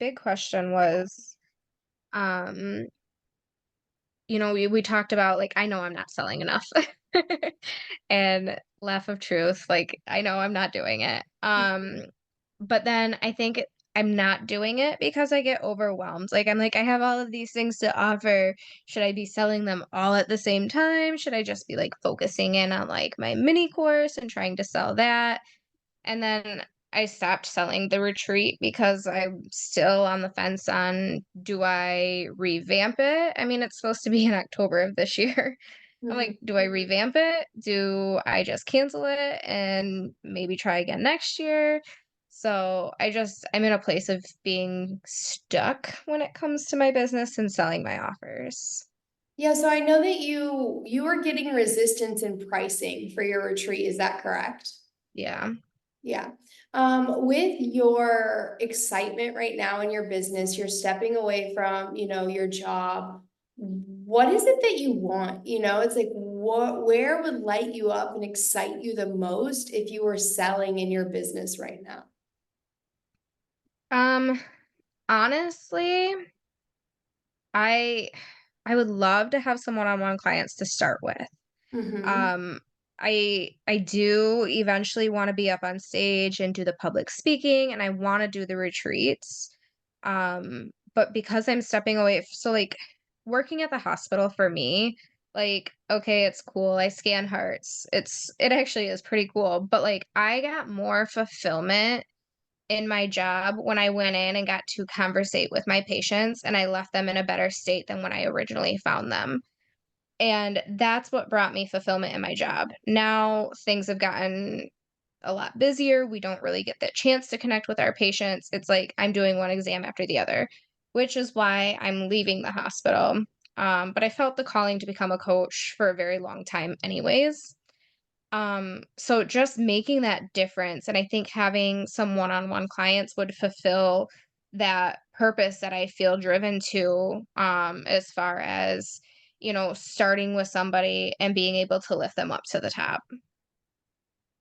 big question was, um, we talked about like I know I'm not selling enough. And laugh of truth, like I know I'm not doing it. But then I think I'm not doing it because I get overwhelmed. Like I'm like I have all of these things to offer. Should I be selling them all at the same time? Should I just be like focusing in on like my mini course and trying to sell that? And then I stopped selling the retreat because I'm still on the fence on, do I revamp it? I mean, it's supposed to be in October of this year. I'm Mhm. like, do I revamp it? Do I just cancel it and maybe try again next year? So I'm in a place of being stuck when it comes to my business and selling my offers. Yeah, so I know that you were getting resistance in pricing for your retreat, is that correct? Yeah. Yeah. With your excitement right now in your business, you're stepping away from, your job. What is it that you want? It's like where would light you up and excite you the most if you were selling in your business right now? Um, Honestly, I I would love to have some one-on-one clients to start with. Mhm. Um, I do eventually wanna be up on stage and do the public speaking, and I wanna do the retreats. But because I'm stepping away so, like, working at the hospital for me, like, okay, it's cool, I scan hearts. It actually is pretty cool, but, like, I got more fulfillment in my job when I went in and got to conversate with my patients, and I left them in a better state than when I originally found them. And that's what brought me fulfillment in my job. Now things have gotten a lot busier. We don't really get that chance to connect with our patients. It's like I'm doing one exam after the other, which is why I'm leaving the hospital. But I felt the calling to become a coach for a very long time, anyways. So just making that difference, and I think having some one-on-one clients would fulfill that purpose that I feel driven to, as far as, starting with somebody and being able to lift them up to the top.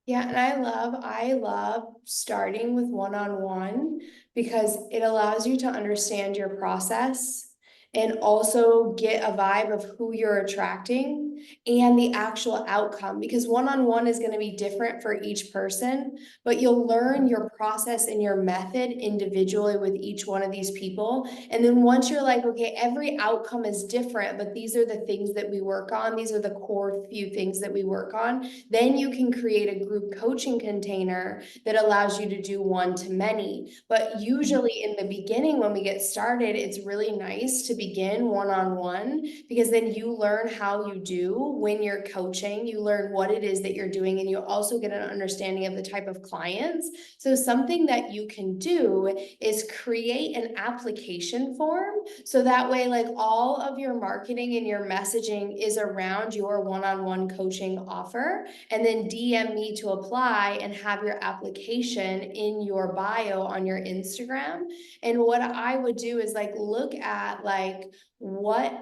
Yeah, and I love starting with one-on-one because it allows you to understand your process and also get a vibe of who you're attracting and the actual outcome because one-on-one is going to be different for each person, but you'll learn your process and your method individually with each one of these people. And then once you're like, okay, every outcome is different, but these are the things that we work on, these are the core few things that we work on, then you can create a group coaching container that allows you to do one to many. But usually in the beginning, when we get started, it's really nice to begin one-on-one because then you learn how you do when you're coaching, you learn what it is that you're doing, and you also get an understanding of the type of clients. So something that you can do is create an application form so that way, like all of your marketing and your messaging is around your one-on-one coaching offer, and then DM me to apply and have your application in your bio on your Instagram. And what I would do is like look at like what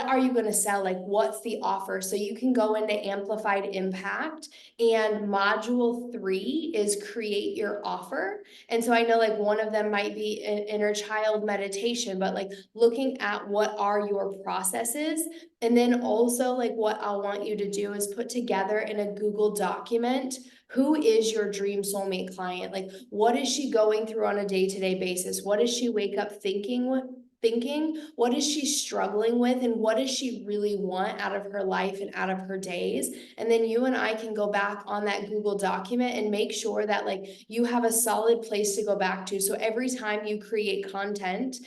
are you going to sell, like what's the offer, so you can go into amplified impact, and module 3 is create your offer. And so I know like one of them might be an inner child meditation, but like looking at what are your processes. And then also like what I'll want you to do is put together in a Google document, who is your dream soulmate client? Like what is she going through on a day-to-day basis? What does she wake up thinking? What is she struggling with? And what does she really want out of her life and out of her days? And then you and I can go back on that Google document and make sure that like you have a solid place to go back to. So every time you create content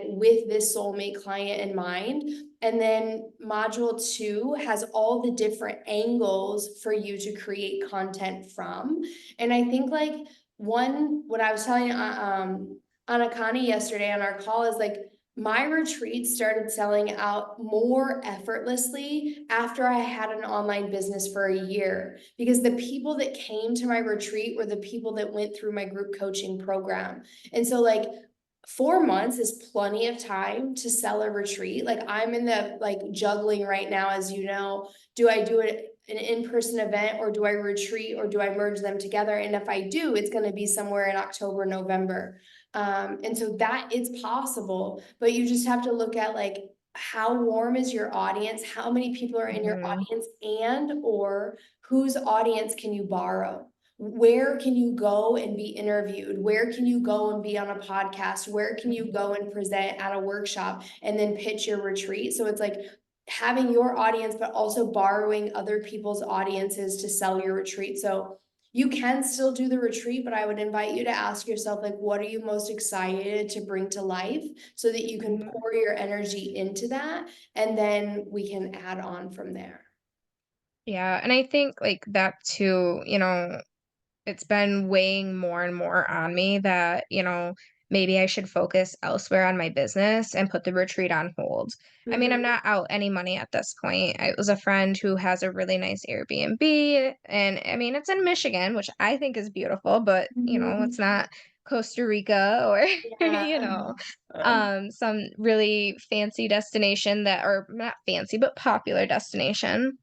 with this soulmate client in mind. And then module 2 has all the different angles for you to create content from. And I think like what I was telling Anakani yesterday on our call is like my retreat started selling out more effortlessly after I had an online business for a year because the people that came to my retreat were the people that went through my group coaching program. And so like 4 months is plenty of time to sell a retreat. Like I'm in the like juggling right now, as you know, do I do it an in-person event or do I retreat or do I merge them together? And if I do, it's going to be somewhere in October, November. And so that is possible, but you just have to look at like, how warm is your audience? How many people are in your Mhm. audience, and or whose audience can you borrow? Where can you go and be interviewed? Where can you go and be on a podcast? Where can you go and present at a workshop and then pitch your retreat? So it's like having your audience, but also borrowing other people's audiences to sell your retreat. So you can still do the retreat, but I would invite you to ask yourself, like, what are you most excited to bring to life so that you can Mhm. pour your energy into that, and then we can add on from there. Yeah, and I think, like, that too, it's been weighing more and more on me that, maybe I should focus elsewhere on my business and put the retreat on hold. I mean, I'm Mhm, not out any money at this point. It was a friend who has a really nice Airbnb, and I mean, it's in Michigan, which I think is beautiful, but, it's mhm. not Costa Rica or, Yeah. some really fancy destination that, or not fancy, but popular destination.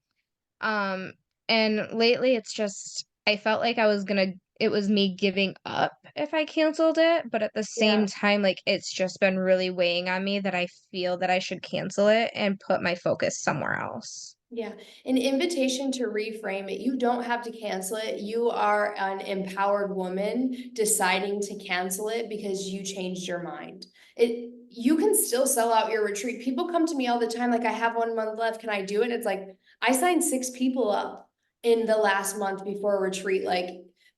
Um, and lately it's just I felt like it was me giving up if I canceled it, but at the same Yeah. time, like, it's just been really weighing on me that I feel that I should cancel it and put my focus somewhere else. Yeah, an invitation to reframe it. You don't have to cancel it. You are an empowered woman deciding to cancel it because you changed your mind. You can still sell out your retreat. People come to me all the time, like, I have 1 month left. Can I do it? It's like, I signed 6 people up in the last month before a retreat. Like,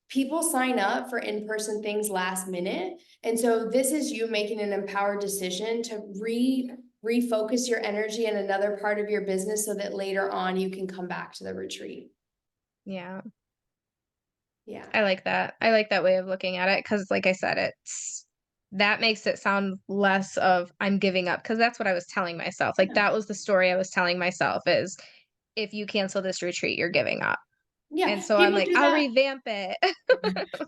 people sign up for in-person things last minute. And so this is you making an empowered decision to refocus your energy in another part of your business so that later on you can come back to the retreat. Yeah, Yeah. I like that. I like that way of looking at it because, like I said, that makes it sound less of I'm giving up because that's what I was telling myself. Like, Yeah. that was the story I was telling myself is, if you cancel this retreat, you're giving up. Yeah. And so I'm People like, do I'll that. revamp it.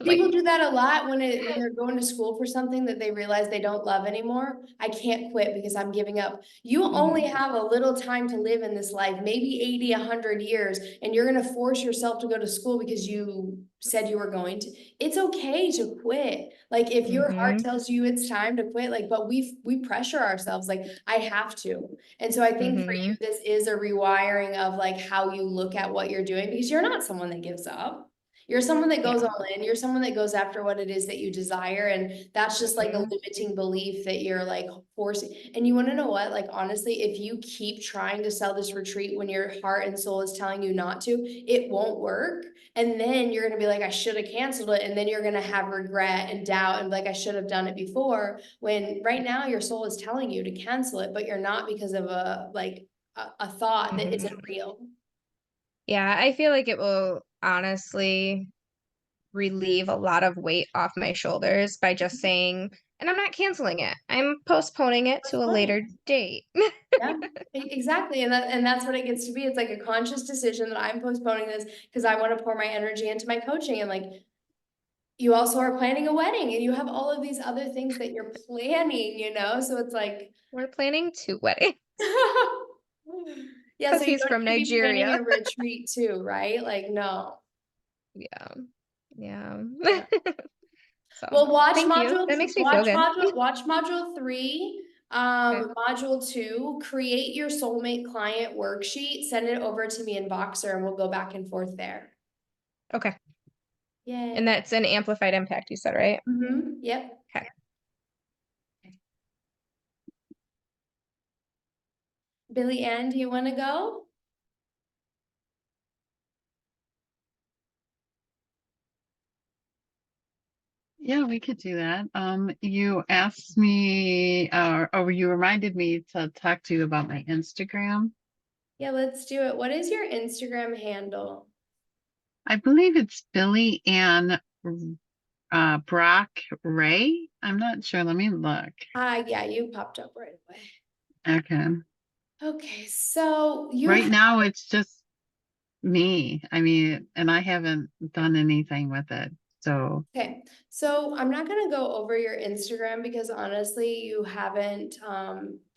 Like, People do that a lot when they're going to school for something that they realize they don't love anymore. I can't quit because I'm giving up. You only mhm, have a little time to live in this life, maybe 80, 100 years, and you're going to force yourself to go to school because you said you were going to. It's okay to quit. Like, if your heart mhm, tells you it's time to quit, like, but we pressure ourselves, like, I have to. And so I think for you, mhm. this is a rewiring of like how you look at what you're doing, because you're not someone that gives up. You're someone that goes Yeah. all in. You're someone that goes after what it is that you desire. And that's just like a Mhm, limiting belief that you're like forcing. And you want to know what? Like, honestly, if you keep trying to sell this retreat when your heart and soul is telling you not to, it won't work. And then you're going to be like, I should have canceled it. And then you're going to have regret and doubt and like, I should have done it before. When right now your soul is telling you to cancel it, but you're not, because of a thought that isn't mhm. real. Yeah, I feel like it will honestly relieve a lot of weight off my shoulders by just saying, and I'm not canceling it. I'm postponing it That's to a fine. later date. Yeah, exactly, and that's what it gets to be. It's like a conscious decision that I'm postponing this because I want to pour my energy into my coaching. And like, you also are planning a wedding and you have all of these other things that you're planning, So it's like, We're planning 2 weddings yeah, so because you he's don't from need to be planning Nigeria. a retreat too, right? Like, no. Yeah. Yeah. Yeah. So, Well, thank you. That makes me feel good. watch module 3, Okay. module 2, create your soulmate client worksheet, send it over to me in Boxer and we'll go back and forth there. Okay. And Yay. that's an amplified impact, you said, right? Yep. Okay. Billy Ann, do you want to go? Yeah, we could do that. You asked me, or you reminded me to talk to you about my Instagram. Yeah, let's do it. What is your Instagram handle? I believe it's Billy Ann Brock Ray. I'm not sure. Let me look. Yeah, you popped up right away. Okay. Okay, so Right now, it's just me. I mean, and I haven't done anything with it. So, okay, so I'm not gonna go over your Instagram because honestly, you haven't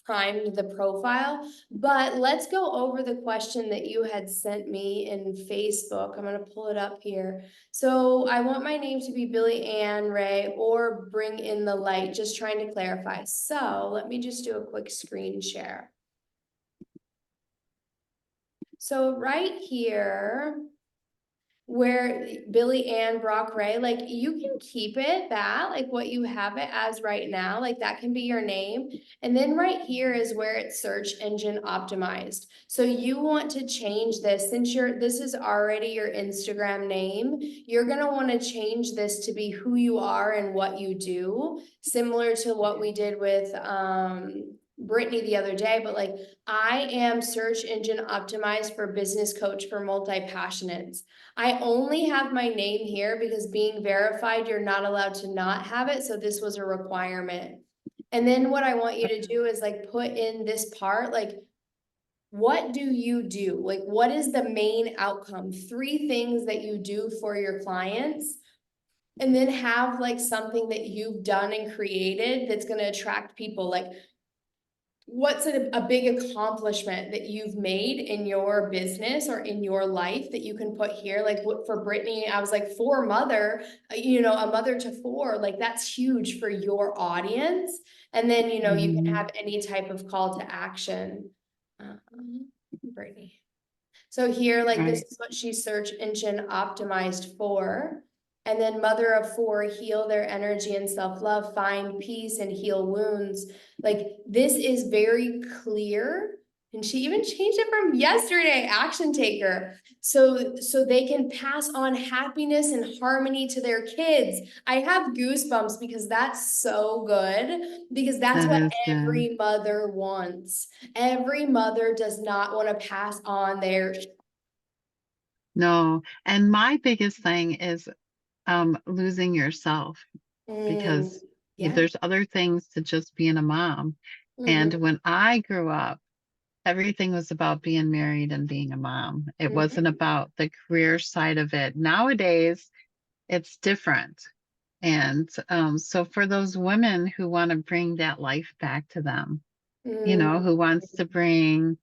primed the profile, but let's go over the question that you had sent me in Facebook. I'm gonna pull it up here. So I want my name to be Billy Ann Ray or bring in the light, just trying to clarify. So let me just do a quick screen share. So right here, where Billy Ann Brock Ray, like you can keep it that, like what you have it as right now, like that can be your name. And then right here is where it's search engine optimized. So you want to change this since this is already your Instagram name, you're gonna want to change this to be who you are and what you do, similar to what we did with Brittany the other day, but like I am search engine optimized for business coach for multi-passionates. I only have my name here because being verified, you're not allowed to not have it. So this was a requirement. And then what I want you to do is like put in this part, like, what do you do? Like, what is the main outcome? 3 things that you do for your clients. And then have like something that you've done and created that's going to attract people. Like, what's a big accomplishment that you've made in your business or in your life that you can put here? Like what for Brittany, I was like, for mother, a mother to 4, like that's huge for your audience. And then, you can have any type of call to action. Brittany. So here, like this is what she search engine optimized for. And then mother of 4, heal their energy and self-love, find peace and heal wounds. Like this is very clear. And she even changed it from yesterday, action taker. So they can pass on happiness and harmony to their kids. I have goosebumps because that's so good, because that's That what is good. every mother wants. Every mother does not want to pass on their No, and my biggest thing is losing yourself, because yeah. there's other things to just being a mom. And Mhm, when I grew up, everything was about being married and being a mom. It wasn't mhm, about the career side of it. Nowadays, it's different. And so for those women who want to bring that life back to them, mm, who wants to bring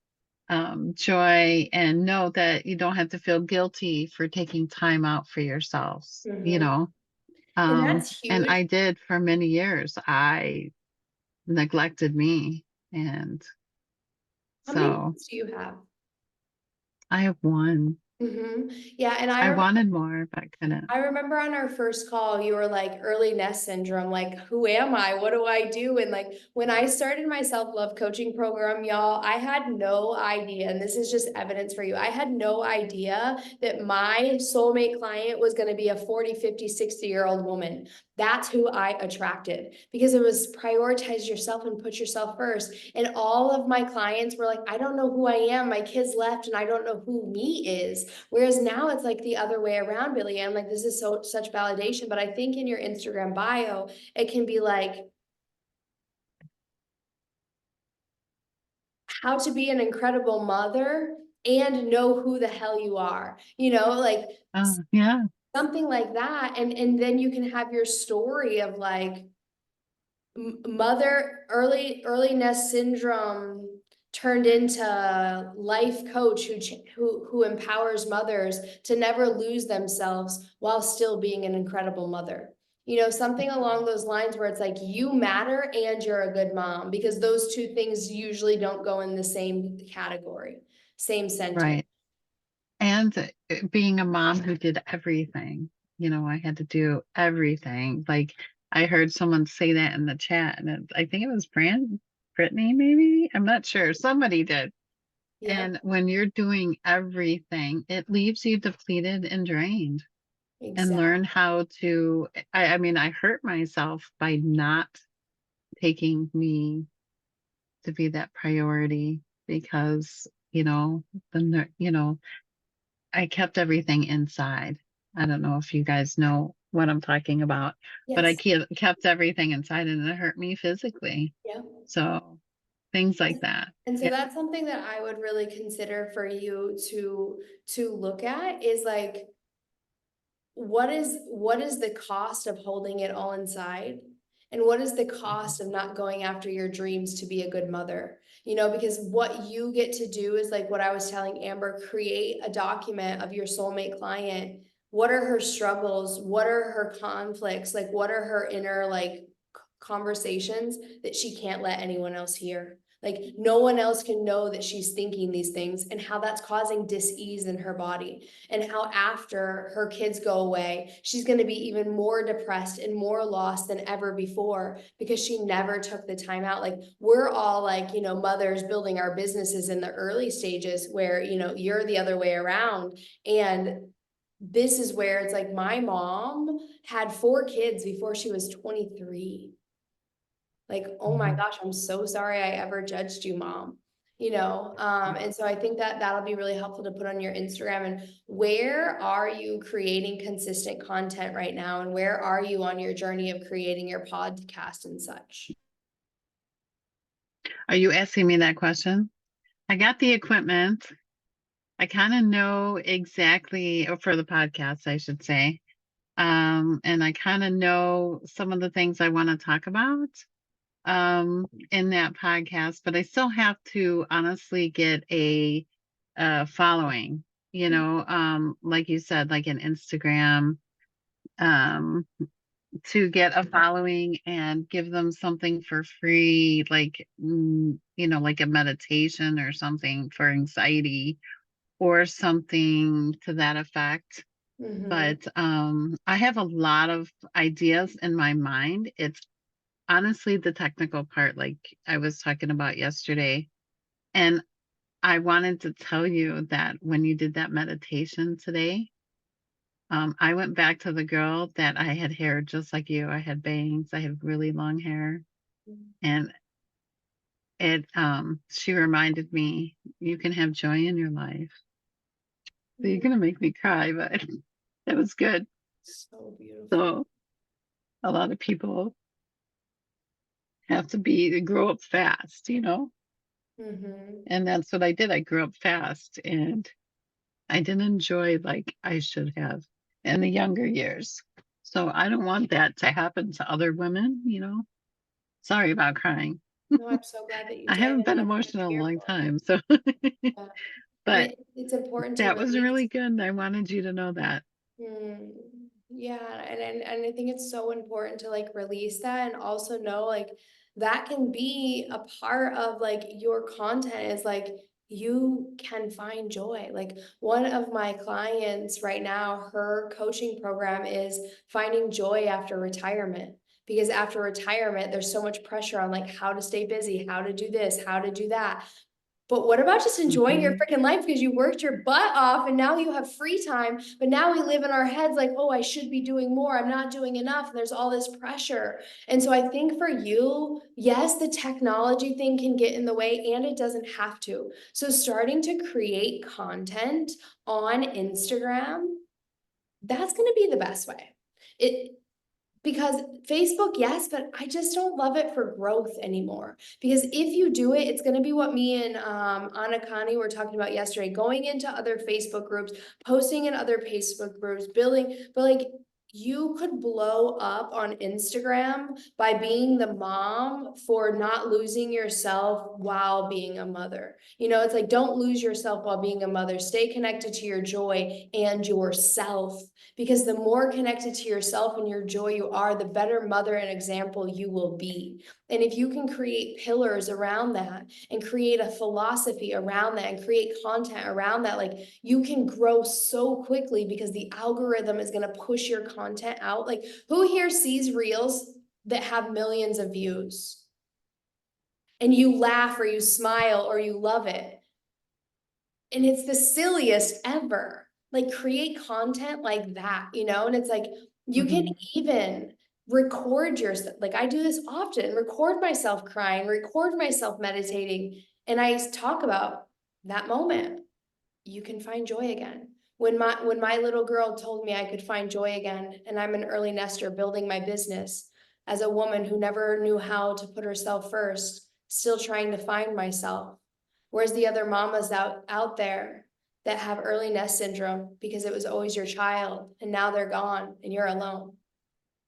joy and know that you don't have to feel guilty for taking time out for yourselves, mhm. And that's and huge. I did for many years. I neglected me. And How many so kids do you have? I have one. Yeah, and I wanted more, but couldn't. I remember on our first call, you were like early nest syndrome, like, who am I? What do I do? And like, when I started my self-love coaching program, y'all, I had no idea. And this is just evidence for you. I had no idea that my soulmate client was going to be a 40, 50, 60-year-old woman. That's who I attracted, because it was prioritize yourself and put yourself first. And all of my clients were like, I don't know who I am. My kids left and I don't know who me is. Whereas now it's like the other way around, Billy Ann. Like this is such validation. But I think in your Instagram bio, it can be like how to be an incredible mother and know who the hell you are. Like Oh, yeah. something like that. And then you can have your story of like mother early nest syndrome turned into life coach who empowers mothers to never lose themselves while still being an incredible mother. Something along those lines where it's like you matter and you're a good mom, because those 2 things usually don't go in the same category, same sentence. Right. And being a mom who did everything, I had to do everything. Like I heard someone say that in the chat, and I think it was Brittany, maybe. I'm not sure. Somebody did. Yep, And when you're doing everything, it leaves you depleted and drained. And exactly. learn how to, I mean, I hurt myself by not taking me to be that priority, because, I kept everything inside. I don't know if you guys know what I'm talking about, but I Yes. kept everything inside, and it hurt me physically. Yep. So things like that. And so Yeah. that's something that I would really consider for you to look at is like, what is the cost of holding it all inside? And what is the cost of not going after your dreams to be a good mother? You know, because what you get to do is like what I was telling Amber, create a document of your soulmate client. What are her struggles? What are her conflicts? Like, what are her inner like conversations that she can't let anyone else hear? Like, no one else can know that she's thinking these things, and how that's causing dis-ease in her body, and how after her kids go away, she's going to be even more depressed and more lost than ever before, because she never took the time out. Like, we're all like, you know, mothers building our businesses in the early stages, where, you know, you're the other way around. And this is where it's like, my mom had 4 kids before she was 23. Like, oh my gosh, I'm so sorry I ever judged you, mom. You know, and so I think that that'll be really helpful to put on your Instagram. And where are you creating consistent content right now? And where are you on your journey of creating your podcast and such? Are you asking me that question? I got the equipment. I kind of know exactly, or for the podcast, I should say. And I kind of know some of the things I want to talk about in that podcast, but I still have to honestly get a following, you know, like you said, like an Instagram, um, to get a following and give them something for free, like, you know, like a meditation or something for anxiety or something to that effect. Mm-hmm. But I have a lot of ideas in my mind. It's honestly the technical part, like I was talking about yesterday. And I wanted to tell you that when you did that meditation today, I went back to the girl that I had hair just like you. I had bangs, I had really long hair. And she reminded me, you can have joy in your life. So you're gonna make me cry, but it was good. So beautiful. So a lot of people have to grow up fast, you know? Mm-hmm. And that's what I did. I grew up fast and I didn't enjoy like I should have in the younger years. So I don't want that to happen to other women, you know? Sorry about crying. No, I'm so glad that you I did, haven't and been that's what I'm emotional in a here long for. time. So, Yeah. And but it's important to that was release. really good. I wanted you to know that. Mm, yeah, and I think it's so important to like release that, and also know like that can be a part of like your content, is like you can find joy. Like, one of my clients right now, her coaching program is finding joy after retirement. Because after retirement, there's so much pressure on like how to stay busy, how to do this, how to do that. But what about just enjoying your Mhm. freaking life, because you worked your butt off and now you have free time, but now we live in our heads like, oh, I should be doing more. I'm not doing enough. And there's all this pressure. And so I think for you, yes, the technology thing can get in the way, and it doesn't have to. So starting to create content on Instagram, that's going to be the best way. It Because Facebook, yes, but I just don't love it for growth anymore. Because if you do it, it's going to be what me and Anna Kani were talking about yesterday, going into other Facebook groups, posting in other Facebook groups, building, but like, you could blow up on Instagram by being the mom for not losing yourself while being a mother. You know, it's like, don't lose yourself while being a mother. Stay connected to your joy and yourself, because the more connected to yourself and your joy you are, the better mother and example you will be. And if you can create pillars around that, and create a philosophy around that, and create content around that, like, you can grow so quickly, because the algorithm is going to push your content out. Like, who here sees reels that have millions of views and you laugh or you smile or you love it? And it's the silliest ever. Like, create content like that, you know? And it's like, you can Mhm. even record yourself. Like, I do this often, record myself crying, record myself meditating. And I talk about that moment. You can find joy again. When my little girl told me I could find joy again, and I'm an early nester building my business as a woman who never knew how to put herself first, still trying to find myself. Whereas the other mamas out there that have early nest syndrome because it was always your child, and now they're gone and you're alone.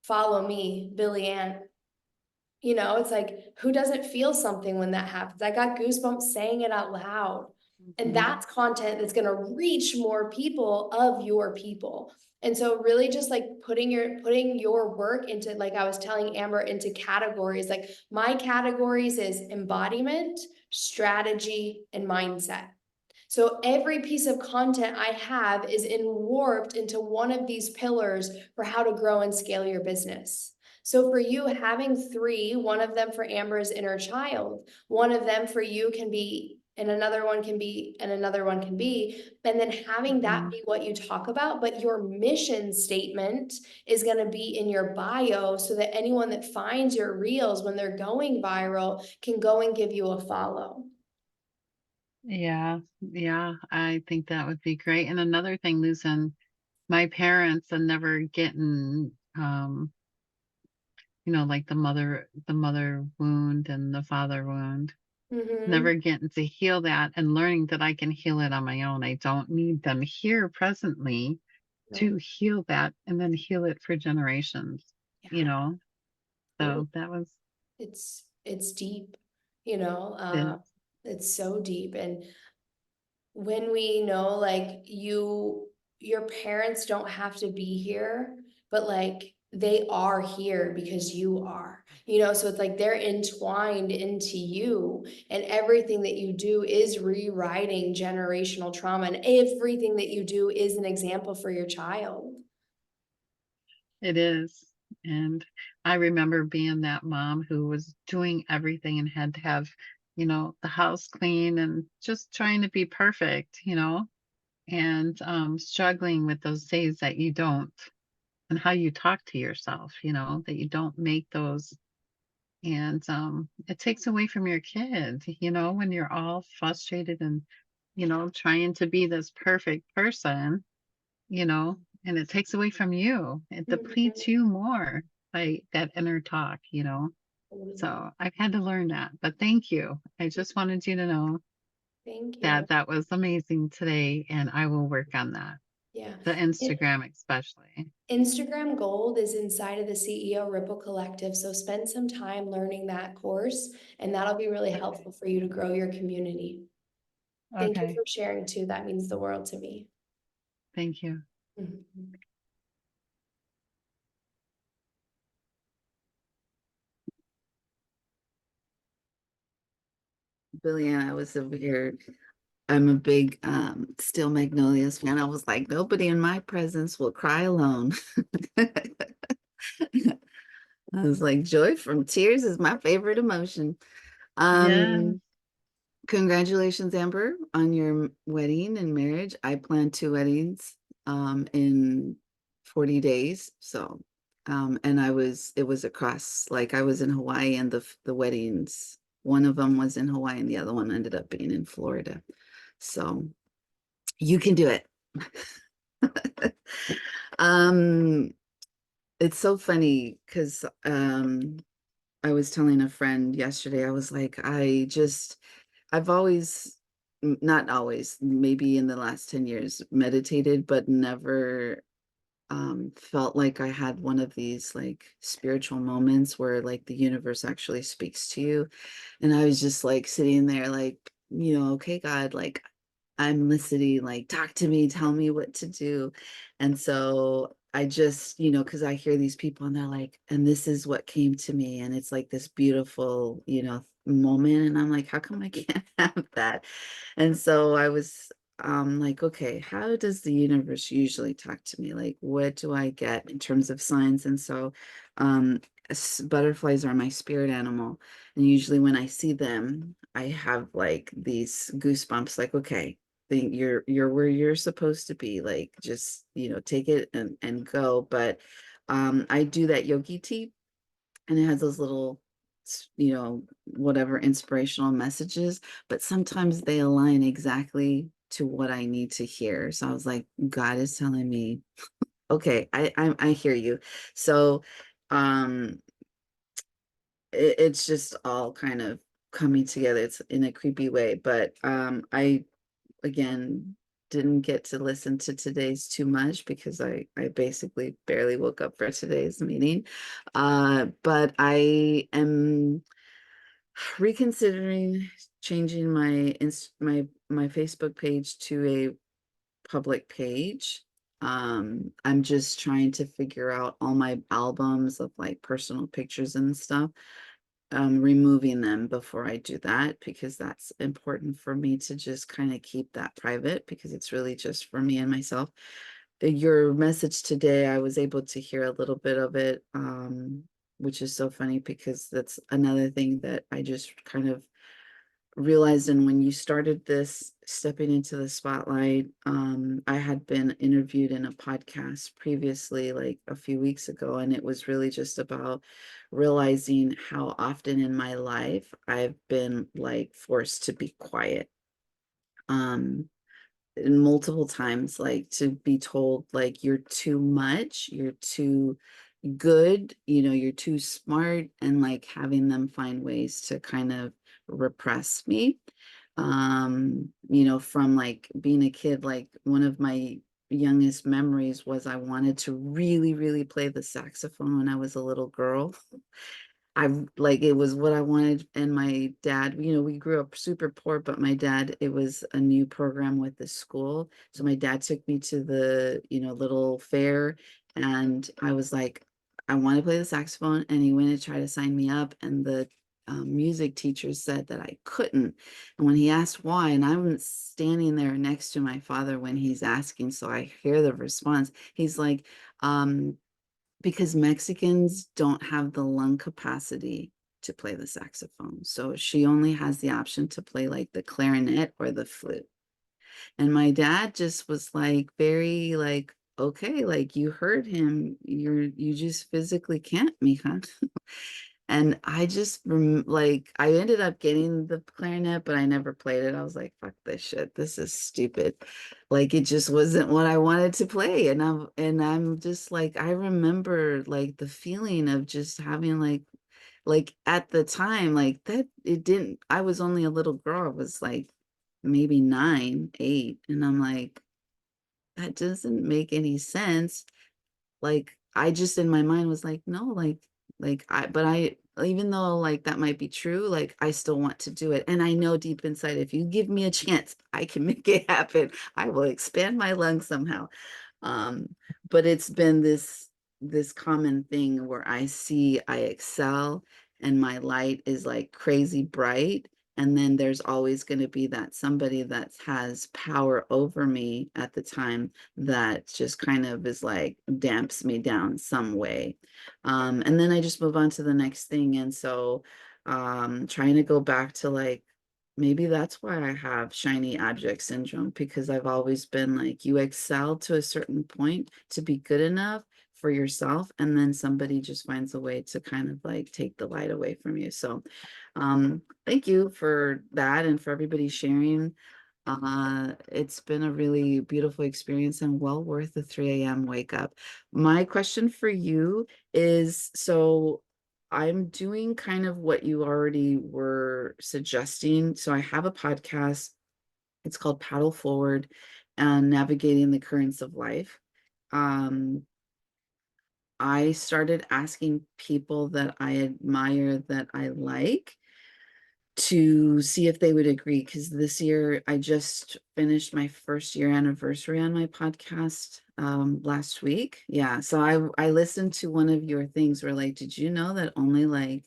Follow me, Billy Ann. You know, it's like, who doesn't feel something when that happens? I got goosebumps saying it out loud. And Mhm. that's content that's gonna reach more people of your people. And so really just like putting your work into, like I was telling Amber, into categories. Like my categories is embodiment, strategy, and mindset. So every piece of content I have is warped into one of these pillars for how to grow and scale your business. So for you, having three, one of them for Amber's inner child, one of them for you can be, and another one can be, and another one can be, and then having that Mhm. be what you talk about, but your mission statement is going to be in your bio so that anyone that finds your reels when they're going viral can go and give you a follow. Yeah, yeah, I think that would be great. And another thing, losing my parents and never getting, like the mother wound and the father wound, Mm-hmm. never getting to heal that and learning that I can heal it on my own. I don't need them here presently to heal that and then heal it for generations, you Yeah. know? So that was It's deep, you know, it. it's so deep. And when we know like your parents don't have to be here, but like they are here because you are, you know, so it's like they're entwined into you, and everything that you do is rewriting generational trauma, and everything that you do is an example for your child. It is. And I remember being that mom who was doing everything and had to have, the house clean and just trying to be perfect, and struggling with those days that you don't, and how you talk to yourself, that you don't make those. And it takes away from your kid, when you're all frustrated and, trying to be this perfect person, and it takes away from you. It depletes you more by that inner talk. Mhm. So I've had to learn that. But thank you. I just wanted you to know Thank you. that that was amazing today, and I will work on that. Yeah. The Instagram, especially. Instagram Gold is inside of the CEO Ripple Collective. So spend some time learning that course, and that'll be really Okay. helpful for you to grow your community. Thank you Okay. for sharing too. That means the world to me. Thank you. Mhm. Billion, I was over here. I'm a big Steel Magnolias fan. I was like, nobody in my presence will cry alone. I was like, joy from tears is my favorite emotion. Yes. Um, Congratulations, Amber, on your wedding and marriage. I planned two weddings in 40 days. So and it was across, like I was in Hawaii, and the weddings, one of them was in Hawaii and the other one ended up being in Florida. So you can do it. um it's so funny because I was telling a friend yesterday, I was like, I've always, not always, maybe in the last 10 years, meditated, but never felt like I had one of these like spiritual moments where like the universe actually speaks to you. And I was just like sitting there, like, okay, God, like I'm listening, like, talk to me, tell me what to do. And so I just, because I hear these people and they're like, and this is what came to me. And it's like this beautiful, moment. And I'm like, how come I can't have that? And so I was like, okay, how does the universe usually talk to me? Like, what do I get in terms of signs? And so um butterflies are my spirit animal. And usually when I see them, I have like these goosebumps, like, okay, think you're where you're supposed to be, like just take it and go. But I do that yogi tea, and it has those little whatever inspirational messages, but sometimes they align exactly to what I need to hear. So I was like, God is telling me, okay, I hear you. So um it's just all kind of coming together. It's in a creepy way, but I again didn't get to listen to today's too much because I basically barely woke up for today's meeting. But I am reconsidering changing my Facebook page to a public page. I'm just trying to figure out all my albums of like personal pictures and stuff, removing them before I do that, because that's important for me to just kind of keep that private, because it's really just for me and myself. Your message today, I was able to hear a little bit of it, which is so funny because that's another thing that I just kind of realized. And when you started this stepping into the spotlight, I had been interviewed in a podcast previously, like a few weeks ago, and it was really just about realizing how often in my life I've been like forced to be quiet. And multiple times, like to be told like you're too much, you're too good, you're too smart, and like having them find ways to kind of repress me. From like being a kid, like one of my youngest memories was I wanted to really, really play the saxophone when I was a little girl. I like it was what I wanted. And my dad, we grew up super poor, but my dad, it was a new program with the school. So my dad took me to the, little fair, and I was like, I want to play the saxophone. And he went to try to sign me up. And the music teacher said that I couldn't. And when he asked why, and I'm standing there next to my father when he's asking, so I hear the response, he's like, because Mexicans don't have the lung capacity to play the saxophone. So she only has the option to play like the clarinet or the flute. And my dad just was like very like, okay, like you heard him, you just physically can't, mija. And I just like I ended up getting the clarinet, but I never played it. I was like, fuck this shit. This is stupid. Like it just wasn't what I wanted to play. And I'm just like, I remember like the feeling of just having like at the time, like that it didn't, I was only a little girl. I was like maybe 9, 8. And I'm like, that doesn't make any sense. Like I just in my mind was like, no, but I even though like that might be true, like I still want to do it. And I know deep inside, if you give me a chance, I can make it happen. I will expand my lungs somehow. um but it's been this common thing where I excel, and my light is like crazy bright, and then there's always going to be that somebody that has power over me at the time that just kind of is like damps me down some way. And then I just move on to the next thing. And so trying to go back to like, maybe that's why I have shiny object syndrome, because I've always been like, you excel to a certain point to be good enough for yourself, and then somebody just finds a way to kind of like take the light away from you. So thank you for that, and for everybody sharing. It's been a really beautiful experience and well worth the 3 a.m. wake up. My question for you is, so I'm doing kind of what you already were suggesting. So I have a podcast. It's called Paddle Forward and Navigating the Currents of Life. Um, I started asking people that I admire, that I like, to see if they would agree, because this year I just finished my first year anniversary on my podcast last week. Yeah, so I listened to one of your things where like, did you know that only like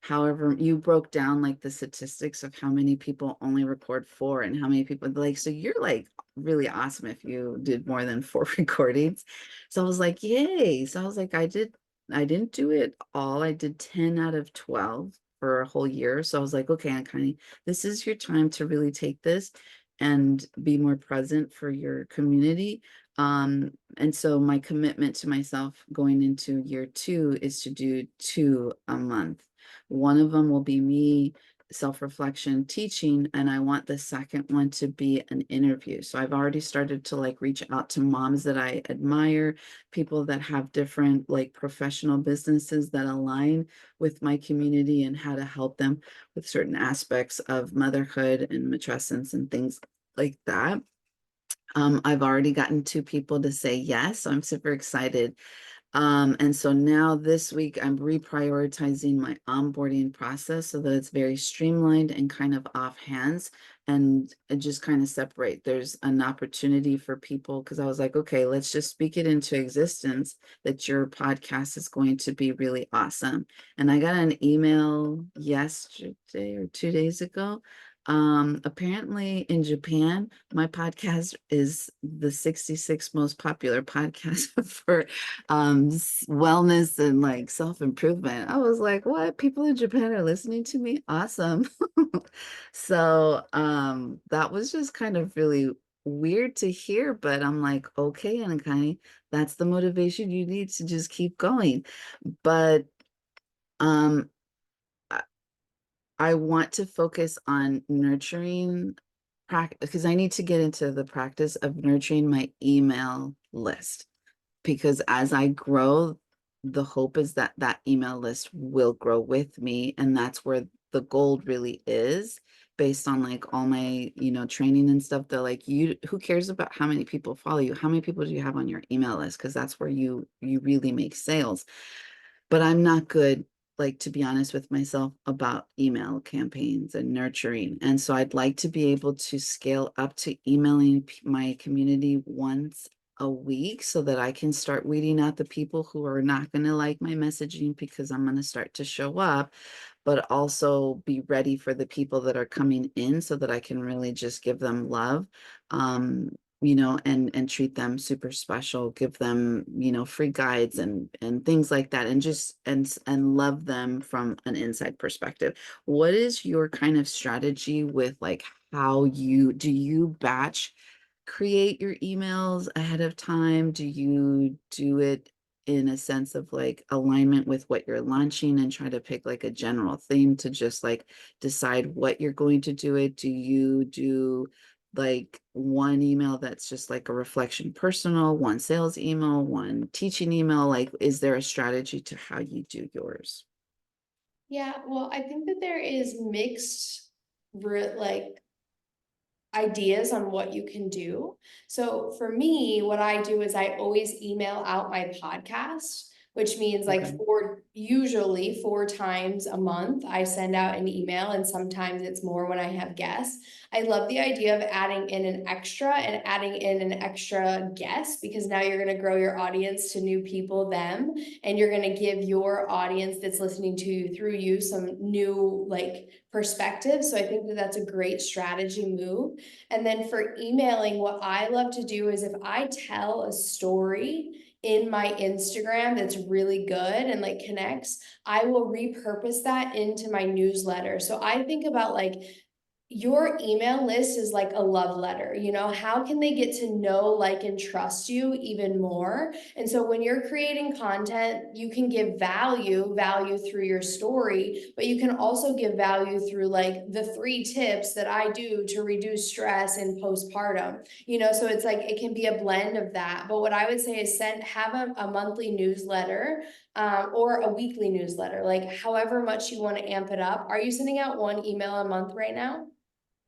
however you broke down like the statistics of how many people only record 4 and how many people like, so you're like really awesome if you did more than 4 recordings. So I was like, yay. So I was like, I didn't do it all. I did 10 out of 12 for a whole year. So I was like, okay, Ankani, this is your time to really take this and be more present for your community. And so my commitment to myself going into year 2 is to do 2 a month. One of them will be me self-reflection teaching, and I want the second one to be an interview. So I've already started to like reach out to moms that I admire, people that have different like professional businesses that align with my community, and how to help them with certain aspects of motherhood and matrescence and things like that. I've already gotten 2 people to say yes, so I'm super excited. And so now this week I'm reprioritizing my onboarding process so that it's very streamlined and kind of off hands and just kind of separate. There's an opportunity for people because I was like, okay, let's just speak it into existence that your podcast is going to be really awesome. And I got an email yesterday or 2 days ago. Apparently in Japan, my podcast is the 66th most popular podcast for wellness and like self-improvement. I was like, what? People in Japan are listening to me? Awesome. So that was just kind of really weird to hear, but I'm like, okay, Anakani, that's the motivation you need to just keep going. But um I I want to focus on nurturing practice because I need to get into the practice of nurturing my email list because as I grow, the hope is that that email list will grow with me. And that's where the gold really is based on like all my, training and stuff. They're like, who cares about how many people follow you? How many people do you have on your email list? Because that's where you really make sales. But I'm not good, like, to be honest with myself about email campaigns and nurturing. And so I'd like to be able to scale up to emailing my community once a week so that I can start weeding out the people who are not going to like my messaging because I'm going to start to show up, but also be ready for the people that are coming in so that I can really just give them love. And treat them super special, give them, free guides and things like that, and just and love them from an inside perspective. What is your kind of strategy with like how you batch create your emails ahead of time? Do you do it in a sense of like alignment with what you're launching and try to pick like a general theme to just like decide what you're going to do it? Do you do like one email that's just like a reflection personal, one sales email, one teaching email? Like, is there a strategy to how you do yours? Yeah, well, I think that there is mixed like ideas on what you can do. So for me, what I do is I always email out my podcast, which means like Okay. usually 4 times a month, I send out an email, and sometimes it's more when I have guests. I love the idea of adding in an extra and adding in an extra guest because now you're going to grow your audience to new people, them, and you're going to give your audience that's listening to you through you some new like perspective. So I think that that's a great strategy move. And then for emailing, what I love to do is if I tell a story in my Instagram that's really good and like connects, I will repurpose that into my newsletter. So I think about like your email list is like a love letter. How can they get to know, like, and trust you even more? And so when you're creating content, you can give value through your story, but you can also give value through like the 3 tips that I do to reduce stress in postpartum. So it's like it can be a blend of that. But what I would say is have a monthly newsletter, or a weekly newsletter, like however much you want to amp it up. Are you sending out 1 email a month right now?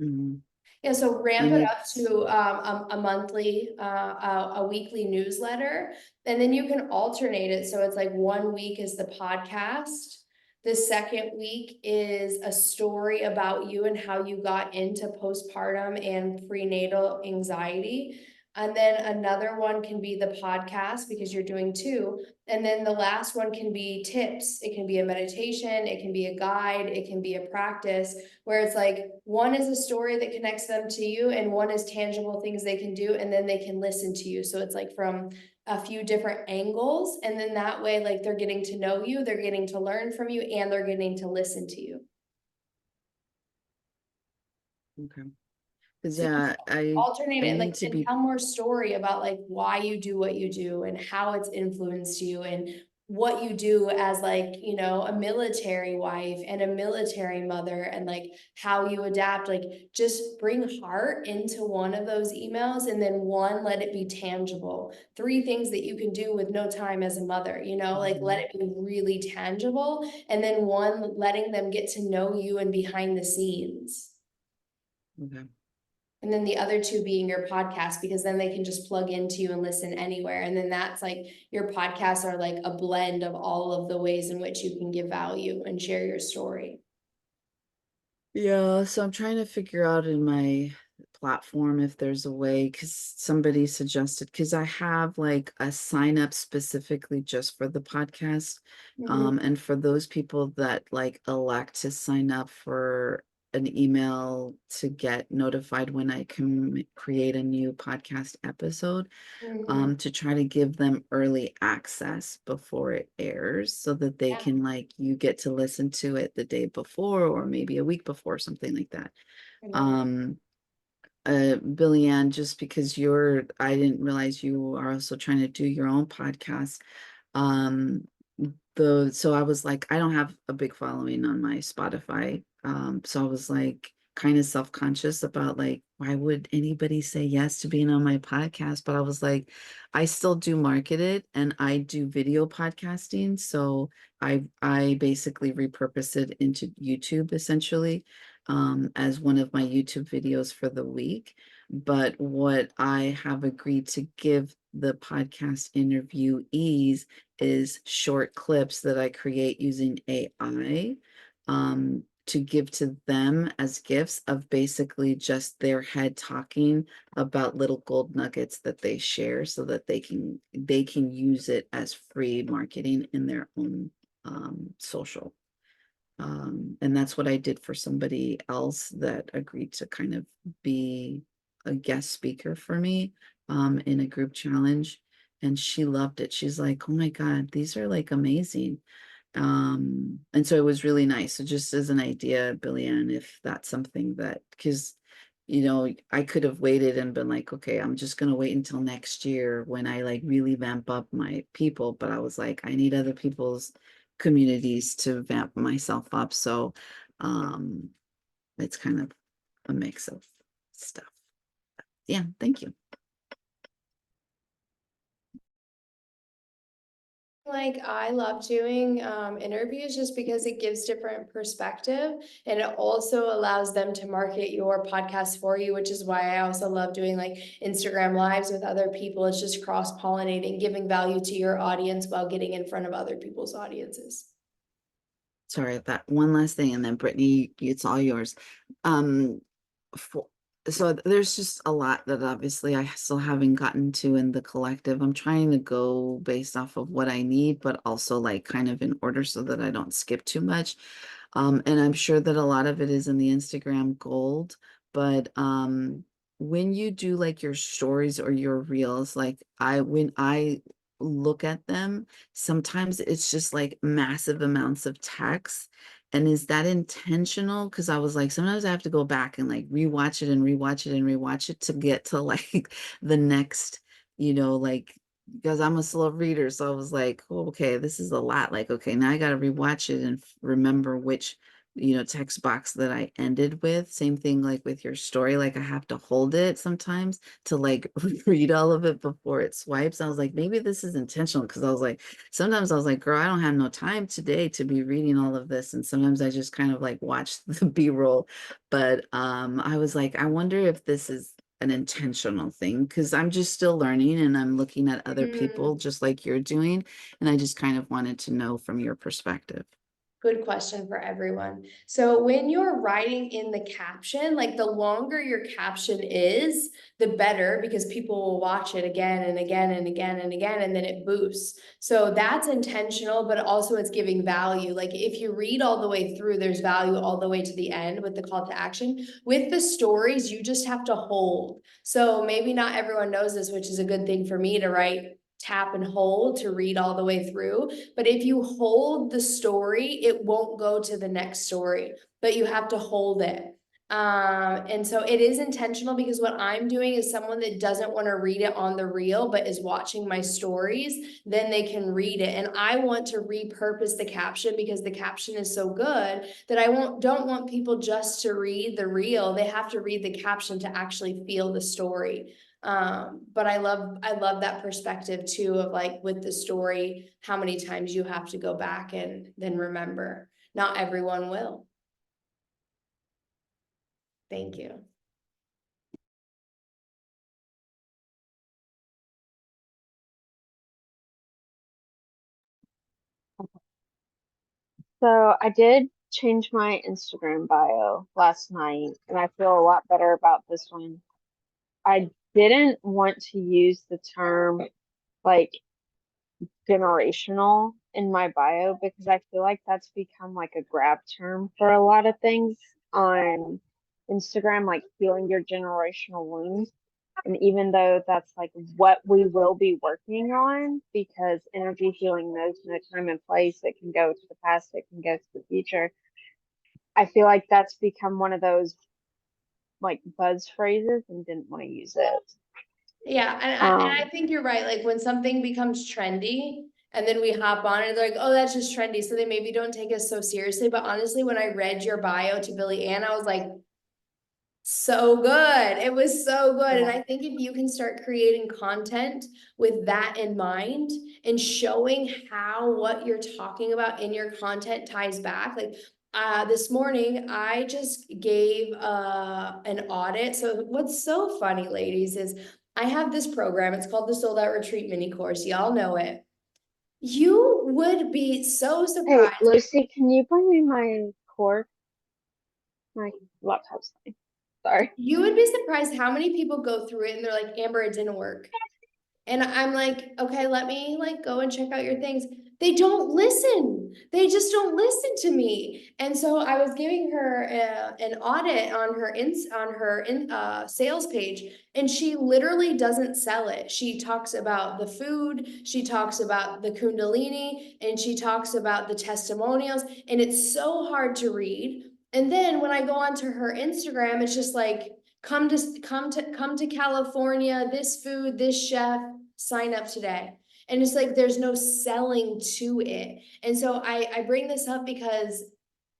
Mhm. Yeah, so ramp And it up it's to a monthly, a weekly newsletter, and then you can alternate it. So it's like 1 week is the podcast. The second week is a story about you and how you got into postpartum and prenatal anxiety. And then another one can be the podcast because you're doing 2. And then the last one can be tips. It can be a meditation, it can be a guide, it can be a practice, where it's like one is a story that connects them to you and one is tangible things they can do, and then they can listen to you. So it's like from a few different angles, and then that way like they're getting to know you, they're getting to learn from you, and they're getting to listen to you. okay. Because So yeah, alternate I it, need like, to and be tell more story about like why you do what you do and how it's influenced you and what you do as like, a military wife and a military mother, and like how you adapt. Like just bring heart into one of those emails, and then one, let it be tangible. 3 things that you can do with no time as a mother, like let it be really tangible. And then one, letting them get to know you and behind the scenes. okay. And then the other two being your podcast, because then they can just plug into you and listen anywhere. And then that's like your podcasts are like a blend of all of the ways in which you can give value and share your story. Yeah, so I'm trying to figure out in my platform if there's a way, because somebody suggested, because I have like a sign up specifically just for the podcast. And for those people that like elect to sign up for an email to get notified when I can create a new podcast episode, Mhm. to try to give them early access before it airs so that they Yeah. can like you get to listen to it the day before or maybe a week before, something like that. I love it. Um Billy Ann, just because I didn't realize you are also trying to do your own podcast. Um so I was like, I don't have a big following on my Spotify. So I was like kind of self-conscious about like, why would anybody say yes to being on my podcast? But I was like, I still do market it and I do video podcasting. So I basically repurpose it into YouTube essentially, as one of my YouTube videos for the week. But what I have agreed to give the podcast interviewees is short clips that I create using AI, to give to them as gifts of basically just their head talking about little gold nuggets that they share so that they can use it as free marketing in their own social. And that's what I did for somebody else that agreed to kind of be a guest speaker for me in a group challenge. And she loved it. She's like, oh my God, these are like amazing. And so it was really nice. So just as an idea, Billy Ann, if that's something that, because I could have waited and been like, okay, I'm just gonna wait until next year when I like really vamp up my people. But I was like, I need other people's communities to vamp myself up. So it's kind of a mix of stuff. Yeah, thank you. Like I love doing interviews just because it gives different perspective and it also allows them to market your podcast for you, which is why I also love doing like Instagram lives with other people. It's just cross-pollinating, giving value to your audience while getting in front of other people's audiences. Sorry, that one last thing, and then Brittany, it's all yours. Um, for, so there's just a lot that obviously I still haven't gotten to in the collective. I'm trying to go based off of what I need, but also like kind of in order so that I don't skip too much. And I'm sure that a lot of it is in the Instagram gold, but when you do like your stories or your reels, like when I look at them, sometimes it's just like massive amounts of text. And is that intentional? Because I was like, sometimes I have to go back and like rewatch it and rewatch it and rewatch it to get to like the next, like, because I'm a slow reader. So I was like, oh, okay, this is a lot. Like, okay, now I got to rewatch it and remember which text box that I ended with. Same thing like with your story. Like I have to hold it sometimes to like read all of it before it swipes. I was like, maybe this is intentional because I was like, sometimes I was like, girl, I don't have no time today to be reading all of this. And sometimes I just kind of like watch the B-roll. But I was like, I wonder if this is an intentional thing because I'm just still learning and I'm looking at other people just like you're doing. And I just kind of wanted to know from your perspective. Good question for everyone. So when you're writing in the caption, like the longer your caption is, the better because people will watch it again and again and again and again, and then it boosts. So that's intentional, but also it's giving value. Like if you read all the way through, there's value all the way to the end with the call to action. With the stories, you just have to hold. So maybe not everyone knows this, which is a good thing for me to write, tap and hold to read all the way through. But if you hold the story, it won't go to the next story, but you have to hold it. And so it is intentional because what I'm doing is someone that doesn't want to read it on the reel, but is watching my stories, then they can read it. And I want to repurpose the caption because the caption is so good that don't want people just to read the reel. They have to read the caption to actually feel the story. But I love that perspective too of like with the story, how many times you have to go back and then remember. Not everyone will. Thank you. So I did change my Instagram bio last night, and I feel a lot better about this one. I didn't want to use the term like generational in my bio because I feel like that's become like a grab term for a lot of things on Instagram, like healing your generational wounds. And even though that's like what we will be working on, because energy healing knows no time and place, it can go to the past, it can go to the future. I feel like that's become one of those like buzz phrases and didn't want to use it. Yeah, and I think you're right, like, when something becomes trendy, and then we hop on and they're like, oh, that's just trendy, so they maybe don't take us so seriously, but honestly, when I read your bio to Billy Ann, I was like, so good, it was so good, and Yeah. I think if you can start creating content with that in mind, and showing how what you're talking about in your content ties back, like, this morning, I just gave, an audit, so what's so funny, ladies, is I have this program, it's called the Sold Out Retreat Mini Course, y'all know it. You would be so Hey, surprised. Lucy, can you bring me my cord? My laptop's fine. Sorry. You would be surprised how many people go through it and they're like, Amber, it didn't work. And I'm like, okay, let me like go and check out your things. They don't listen. They just don't listen to me. And so I was giving her an audit on her sales page, and she literally doesn't sell it. She talks about the food, she talks about the Kundalini, and she talks about the testimonials, and it's so hard to read. And then when I go onto her Instagram, it's just like, come to California, this food, this chef, sign up today. And it's like there's no selling to it. And so I bring this up because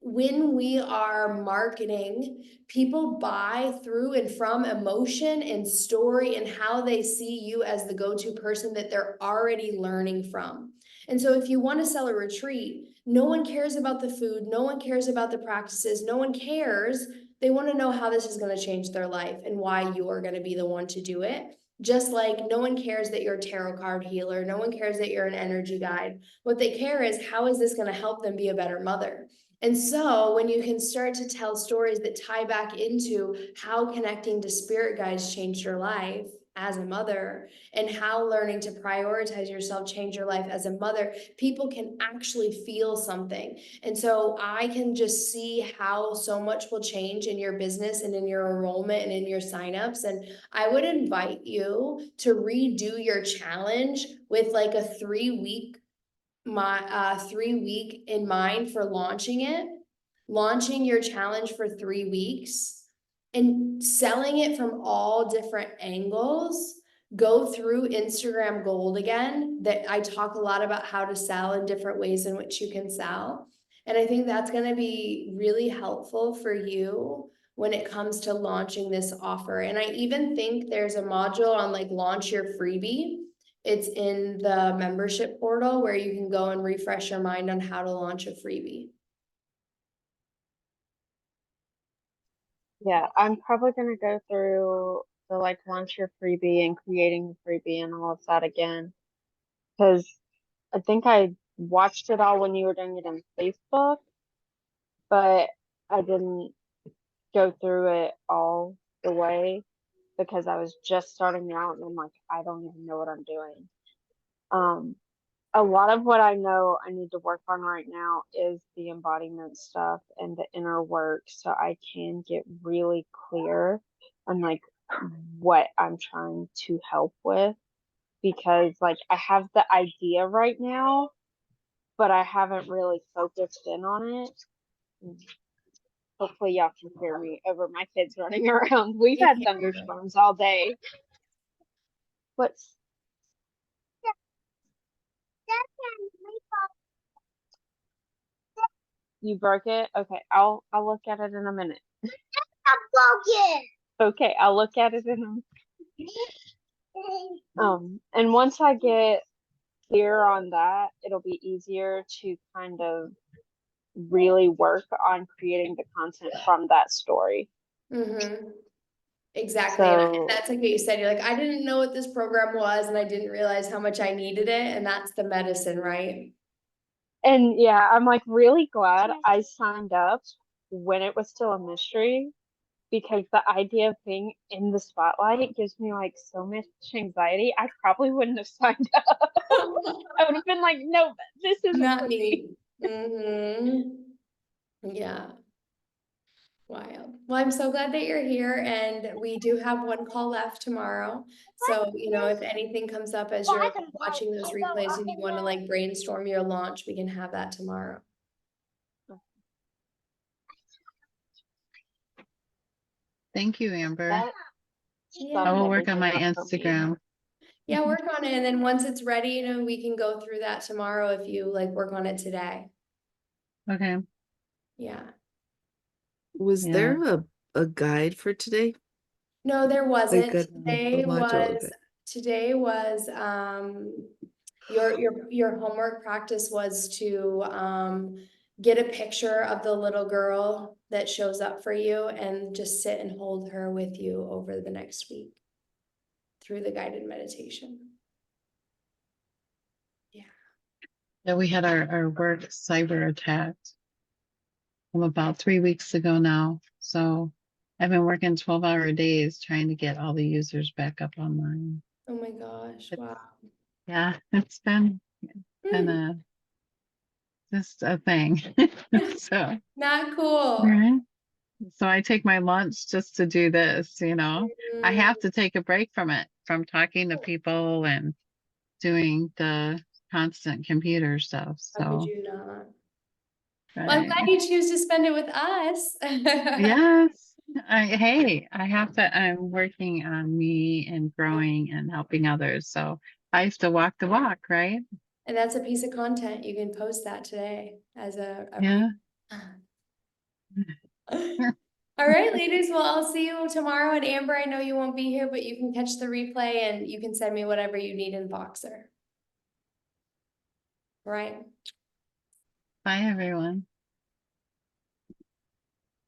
when we are marketing, people buy through and from emotion and story and how they see you as the go-to person that they're already learning from. And so if you want to sell a retreat, no one cares about the food, no one cares about the practices, no one cares. They want to know how this is going to change their life and why you are going to be the one to do it. Just like no one cares that you're a tarot card healer, no one cares that you're an energy guide. What they care is, how is this going to help them be a better mother? And so when you can start to tell stories that tie back into how connecting to spirit guides changed your life as a mother, and how learning to prioritize yourself changed your life as a mother, people can actually feel something. And so I can just see how so much will change in your business and in your enrollment and in your signups. And I would invite you to redo your challenge with like a 3-week 3-week in mind for launching your challenge for 3 weeks and selling it from all different angles. Go through Instagram Gold again, that I talk a lot about how to sell and different ways in which you can sell. And I think that's going to be really helpful for you when it comes to launching this offer. And I even think there's a module on like launch your freebie. It's in the membership portal where you can go and refresh your mind on how to launch a freebie. Yeah, I'm probably gonna go through the like launch your freebie and creating the freebie and all of that again. Because I think I watched it all when you were doing it on Facebook, but I didn't go through it all the way because I was just starting out and I'm like, I don't even know what I'm doing. A lot of what I know I need to work on right now is the embodiment stuff and the inner work so I can get really clear on like what I'm trying to help with, because like I have the idea right now, but I haven't really focused in on it. Hopefully y'all can hear me over my kids running around. We've had thunderstorms all day. What's you broke it? Okay, I'll look at it in a minute. I broke it. Okay, I'll look at it in a and once I get clear on that, it'll be easier to kind of really work on creating the content from that story. Mm-hmm. Exactly. And So that's like what you said. You're like, I didn't know what this program was, and I didn't realize how much I needed it. And that's the medicine, right? And yeah, I'm like really glad I signed up when it was still a mystery, because the idea of being in the spotlight gives me like so much anxiety. I probably wouldn't have signed up. I would have been like, no, this isn't Not for me. me. Yeah. Wild. Well, I'm so glad that you're here, and we do have one call left tomorrow. So, if anything comes up as you're watching those replays and you want to like brainstorm your launch, we can have that tomorrow. Thank you, Amber. That Yeah. I sums will work on my everything up for me. Instagram. Yeah, work on it. And then once it's ready, we can go through that tomorrow if you like work on it today. Okay. Yeah. Was Yeah. there a guide for today? No, there wasn't. Like a module, okay. Today was your homework practice was to get a picture of the little girl that shows up for you and just sit and hold her with you over the next week through the guided meditation. Yeah, we had our work cyber attacked from about 3 weeks ago now. So I've been working 12-hour days trying to get all the users back up online. Oh my gosh, wow. Yeah, it's been Hmm, just a thing. So, not cool. right. So I take my lunch just to do this, I Mm, have to take a break from it, from talking to people and doing the constant computer stuff. how could So, you not? Well, I'm right. glad you choose to spend it with us. Yes. I'm working on me and growing and helping others. So I have to walk the walk, right? And that's a piece of content. You can post that today as a Yeah. All right, ladies. Well, I'll see you tomorrow. And Amber, I know you won't be here, but you can catch the replay and you can send me whatever you need in Voxer. All right. Bye, everyone.